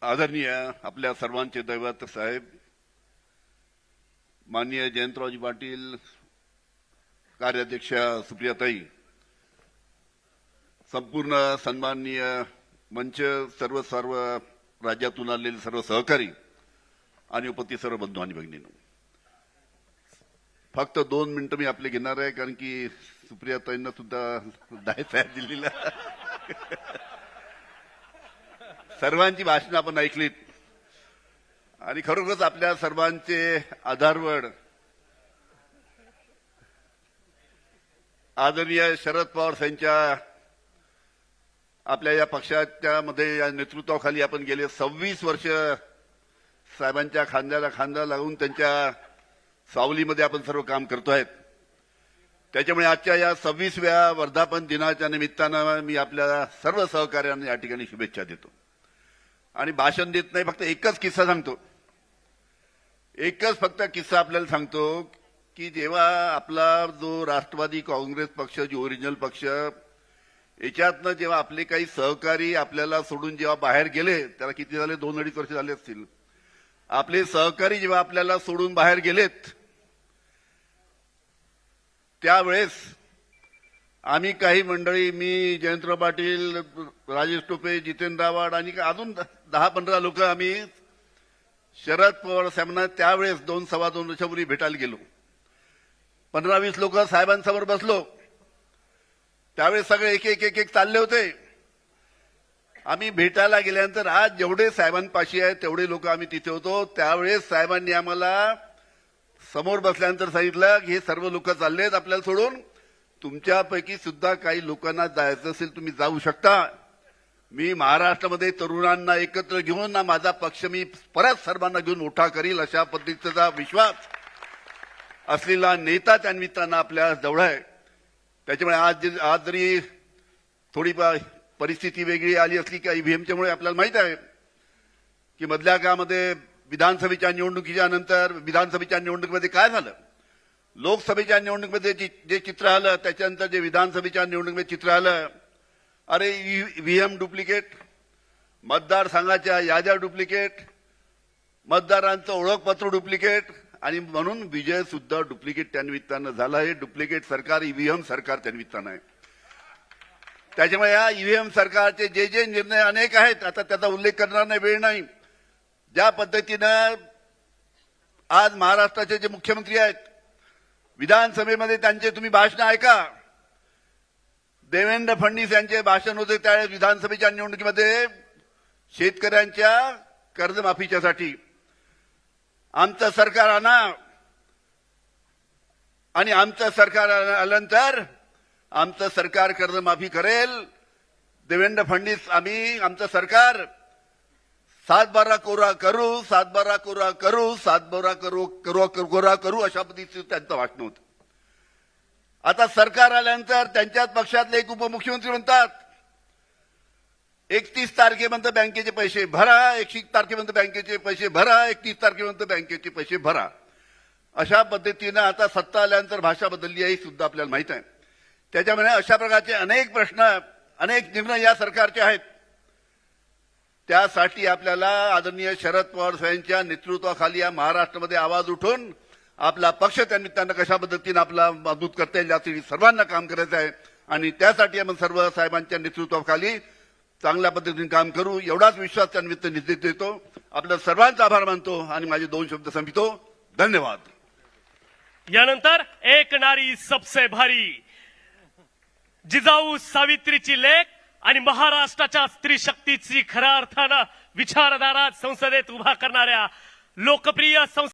आदरणीय आपल्या सर्वांचे दैवत साहेब माननीय जयंतरावजी पाटील, कार्याध्यक्ष सुप्रियाताई, संपूर्ण सन्माननीय मंच, सर्व राज्यातून आलेले सर्व सहकारी आणि उपस्थित सर्व बंधू आणि भगिनींनो, फक्त 2 मिनिटं मी आपले घेणार आहे, कारण की सुप्रियाताईंना सुद्धा दायचा दिलेला सर्वांची भाषणं आपण ऐकलीत आणि खरोखरच आपल्या सर्वांचे आधारवड आदरणीय शरद पवार यांच्या आपल्या या पक्षाच्या मध्ये या नेतृत्वाखाली आपण गेले 26 वर्ष साहेबांच्या खांद्याला खांदा लावून त्यांच्या सावलीमध्ये आपण सर्व काम करतोय। त्याच्यामुळे आजच्या या 26व्या वर्धापन दिनाच्या निमित्तानं मी आपल्या सर्व सहकार्यांना या ठिकाणी शुभेच्छा देतो आणि भाषण देत नाही, फक्त एकच किस्सा सांगतो, एकच फक्त किस्सा आपल्याला सांगतो की जेव्हा आपला जो राष्ट्रवादी काँग्रेस पक्ष, जो ओरिजिनल पक्ष, याच्यातनं जेव्हा आपले काही सहकारी आपल्याला सोडून जेव्हा बाहेर गेले, त्याला किती झाले, 2-2.5 वर्ष झाले असतील, आपले सहकारी जेव्हा आपल्याला सोडून बाहेर गेलेत, त्यावेळेस आम्ही काही मंडळी, मी, जयंतराव पाटील, राजेश टोपे, जितेंद्र आव्हाड आणि अजून 10-15 लोक आम्ही शरद पवार साहेबांना त्यावेळेस 2-2.25 वर्षापूर्वी भेटायला गेलो। 15-20 लोक साहेबांसमोर बसलो, त्यावेळेस सगळे एक चालले होते। आम्ही भेटायला गेल्यानंतर आज जेवढे साहेबांपाशी आहेत तेवढे लोक आम्ही तिथे होतो। त्यावेळेस साहेबांनी आम्हाला समोर बसल्यानंतर सांगितलं की हे सर्व लोक चाललेत आपल्याला सोडून, तुमच्यापैकी सुद्धा काही लोकांना जायचं असेल तुम्ही जाऊ शकता। मी महाराष्ट्रामध्ये तरुणांना एकत्र घेऊन ना माझा पक्ष मी परत सर्वांना घेऊन मोठा करील, अशा पद्धतीचा विश्वास असलेला नेता त्या निमित्तानं आपल्या जवळ आहे। त्याच्यामुळे आज जरी थोडी परिस्थिती वेगळी आली असली की ईव्हीएमच्यामुळे आपल्याला माहित आहे की मधल्या काळामध्ये विधानसभेच्या निवडणुकीच्या नंतर विधानसभेच्या निवडणुकीमध्ये काय झालं, लोकसभेच्या निवडणुकीमध्ये जे चित्र आलं, त्याच्यानंतर जे विधानसभेच्या निवडणुकीमध्ये चित्र आलं, अरे ईव्हीएम डुप्लिकेट, मतदारसंघाच्या याद्या डुप्लिकेट, मतदारांचं ओळखपत्र डुप्लिकेट आणि म्हणून विजय सुद्धा डुप्लिकेट त्या निमित्तानं झाला आहे। डुप्लिकेट सरकार, ईव्हीएम सरकार त्या निमित्तानं आहे। त्याच्यामुळे या ईव्हीएम सरकारचे जे निर्णय अनेक आहेत, आता त्याचा उल्लेख करणार नाही, वेळ नाही। ज्या पद्धतीनं आज महाराष्ट्राचे जे मुख्यमंत्री आहेत, विधानसभेमध्ये त्यांचे तुम्ही भाषण ऐका, देवेंद्र फडणवीस यांचे भाषण होते त्यावेळेस विधानसभेच्या निवडणुकीमध्ये शेतकऱ्यांच्या कर्जमाफीच्यासाठी आमचं सरकार आणा आणि आमचं सरकार आल्यानंतर आमचं सरकार कर्जमाफी करेल। देवेंद्र फडणवीस, आमचं सरकार 7-12 कोरा करू, 7-12 कोरा करू, 7-12 कोरा करू, अशा पद्धतीचं त्यांचं भाषण होतं। आता सरकार आल्यानंतर त्यांच्याच पक्षातले एक उपमुख्यमंत्री म्हणतात 31 तारखेपर्यंत बँकेचे पैसे भरा, 31 तारखेपर्यंत बँकेचे पैसे भरा, 31 तारखेपर्यंत बँकेचे पैसे भरा, अशा पद्धतीनं आता सत्ता आल्यानंतर भाषा बदलली आहे सुद्धा आपल्याला माहित आहे। त्याच्यामुळे अशा प्रकारचे अनेक प्रश्न, अनेक निर्णय या सरकारचे आहेत। त्यासाठी आपल्याला आदरणीय शरद पवार साहेबांच्या नेतृत्वाखाली या महाराष्ट्रामध्ये आवाज उठून आपला पक्ष त्या निमित्तानं कशा पद्धतीनं आपला मजबूत करता येईल यासाठी सर्वांना काम करायचं आहे आणि त्यासाठी आपण सर्व साहेबांच्या नेतृत्वाखाली चांगल्या पद्धतीने काम करू, एवढाच विश्वास त्या निमित्त निश्चित देतो। आपल्या सर्वांचा आभार मानतो आणि माझे 2 शब्द संपवितो। धन्यवाद। यानंतर एक नारी सबसे भारी, जिजाऊ सावित्रीची लेक आणि महाराष्ट्राच्या स्त्री शक्तीची खऱ्या अर्थानं विचारधारा संसदेत उभा करणाऱ्या लोकप्रिय